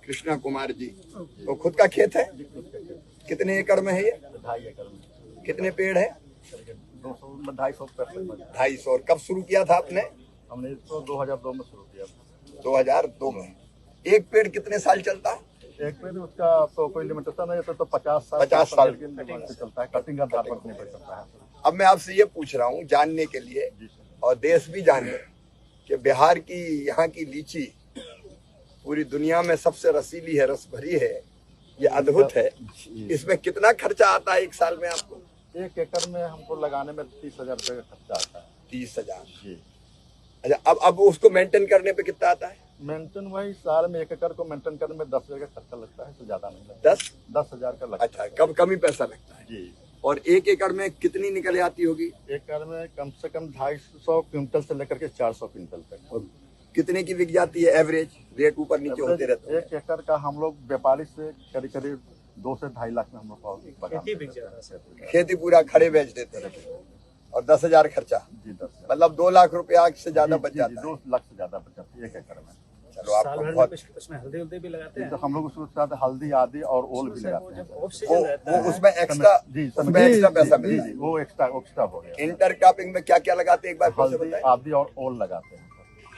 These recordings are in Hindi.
कृष्णा कुमार जी, तो खुद का खेत है? कितने एकड़ में है ये? 2.5 एकड़ में। कितने पेड़ है? 200 250 250। और कब शुरू किया था आपने? हमने इसको 2002 में शुरू किया। 2002 में। एक पेड़ कितने साल चलता है? एक पेड़ उसका तो कोई लिमिट होता नहीं, तो 50 साल से चलता है। कटिंग का धार पर निर्भर करता है। अब मैं आपसे ये पूछ रहा हूँ जानने के लिए, और देश भी जाने कि बिहार की यहाँ की लीची पूरी दुनिया में सबसे रसीली है, रस भरी है, ये अद्भुत है। इसमें कितना खर्चा आता है एक साल में आपको? 1 एकड़ में हमको लगाने में 30,000 रुपये का खर्चा आता है। 30,000 जी। अच्छा, अब उसको मेंटेन करने पे कितना आता है? मेंटेन वही साल में 1 एकड़ को मेंटेन करने में 10,000 का खर्चा लगता है, तो ज्यादा नहीं लगता। 10,000 का लगता है। अच्छा, कम ही पैसा लगता है जी। और 1 एकड़ में कितनी निकल आती होगी? 1 एकड़ में कम से कम 250 क्विंटल से लेकर के 400 क्विंटल तक। और कितने की बिक जाती है? एवरेज रेट ऊपर नीचे होते रहते हैं। 1 एकड़ का हम लोग व्यापारी से करीब करीब 2 से 2.5 लाख में हम लोग खेती बिक जाता है। खेती पूरा खड़े बेच देते हैं और 10,000 खर्चा। जी, 10,000 मतलब 2 लाख रुपया से ज्यादा बच जाता है। 2 लाख से ज्यादा बच जाती है 1 एकड़ में। चलो, आपको बहुत उसमें हल्दी उल्दी भी लगाते हैं। तो हम लोग उसके साथ हल्दी आदि और ओल भी लगाते हैं। वो उसमें एक्स्ट्रा पैसा मिलता है। वो एक्स्ट्रा हो गया। इंटर क्रॉपिंग में क्या क्या लगाते हैं एक बार फिर से हल्दी बताएं? आदि और ओल लगाते हैं।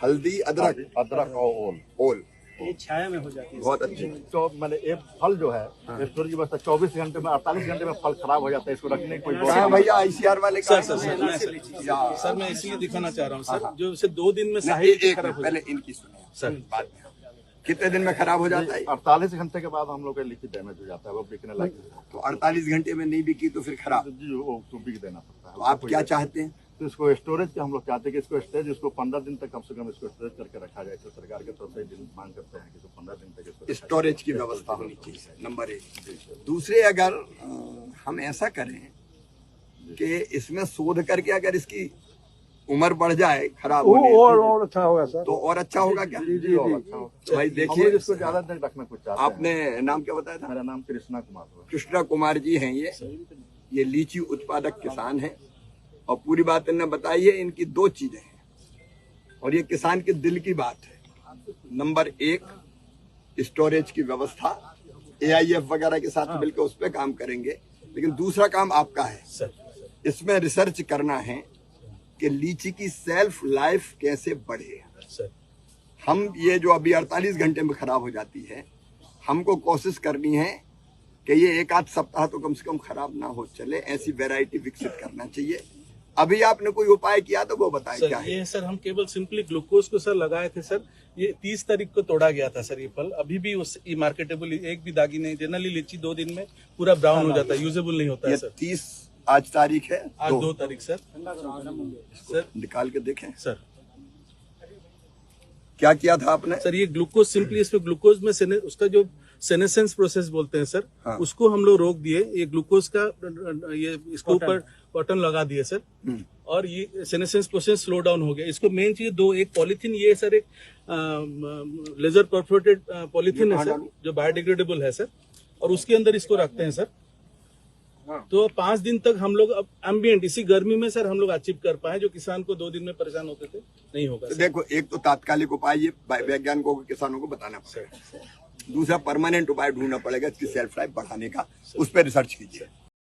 हल्दी, अदरक और ओल। ये छाया में हो जाती है। बहुत अच्छी। तो मैंने एक फल जो है स्टोरेज की व्यवस्था 24 घंटे में 48 घंटे में फल खराब हो जाता है, इसको रखने की कोई कहाँ भैया ICR वाले? सर मैं इसलिए दिखाना चाह रहा हूँ सर, जो इसे 2 दिन में पहले इनकी सुनिए सर। बाद में कितने दिन में खराब हो जाता है? 48 घंटे के बाद हम लोग का लीची डैमेज हो जाता है, वो बिकने लगता है। तो 48 घंटे में नहीं बिकी तो फिर खराब। जी, वो तो बिक देना पड़ता है। तो आप क्या चाहते हैं? तो इसको स्टोरेज के हम लोग चाहते हैं कि इसको स्टोरेज, इसको 15 दिन तक कम से कम इसको स्टोरेज करके रखा जाए। तो सरकार की तरफ से दिन मांग करते हैं कि इसको 15 दिन तक इसको स्टोरेज की व्यवस्था होनी चाहिए, नंबर 1। दूसरे, अगर हम ऐसा करें कि इसमें शोध करके अगर इसकी उम्र बढ़ जाए खराब होने, और अच्छा होगा सर। तो और अच्छा होगा क्या? जी, अच्छा होगा। तो भाई देखिए, इसको ज्यादा दिन रखना कुछ चाहते हैं। आपने नाम क्या बताया था? मेरा नाम कृष्णा कुमार है। कृष्णा कुमार जी हैं ये लीची उत्पादक किसान हैं और पूरी बात इन्होंने बताई है। इनकी 2 चीजें हैं और ये किसान के दिल की बात है। नंबर 1, स्टोरेज की व्यवस्था, AIF वगैरह के साथ मिलकर उस पर काम करेंगे। लेकिन दूसरा काम आपका है, इसमें रिसर्च करना है कि लीची की सेल्फ लाइफ कैसे बढ़े। हम ये जो अभी 48 घंटे में खराब हो जाती है, हमको कोशिश करनी है कि ये 1-8 सप्ताह तो कम से कम खराब ना हो चले, ऐसी वैरायटी विकसित करना चाहिए। अभी आपने कोई उपाय किया तो वो बताएं क्या है? ये सर हम केवल सिंपली ग्लूकोज को सर लगाए थे सर। ये 30 तारीख को तोड़ा गया था सर। ये फल अभी भी उस मार्केटेबल एक भी दागी नहीं। जनरली लीची 2 दिन में पूरा ब्राउन हो जाता है, यूजेबल नहीं होता है सर। 30 आज तारीख है, आज 2 तारीख सर। सर निकाल के देखें सर। क्या किया था आपने? सर ये ग्लूकोज सिंपली, इसमें ग्लूकोज में उसका जो सेनेसेंस प्रोसेस बोलते हैं सर, हाँ। उसको हम लोग रोक दिए। ये ग्लूकोज का ये इसके ऊपर कॉटन लगा दिए सर, और ये सेनेसेंस प्रोसेस स्लो डाउन हो गया। इसको मेन चीज 2, एक पॉलीथीन, ये सर एक लेजर परफोरेटेड पॉलीथीन है सर, जो बायोडिग्रेडेबल है सर, और उसके अंदर इसको रखते हैं सर। तो 5 दिन तक हम लोग अब एम्बिएंट इसी गर्मी में सर हम लोग अचीव कर पाए, जो किसान को 2 दिन में परेशान होते थे नहीं होगा। तो देखो, एक तो तात्कालिक उपाय ये वैज्ञानिकों को, किसानों को बताना पड़ेगा। दूसरा, परमानेंट उपाय ढूंढना पड़ेगा इसकी सेल्फ लाइफ बढ़ाने का, उस पर रिसर्च कीजिए।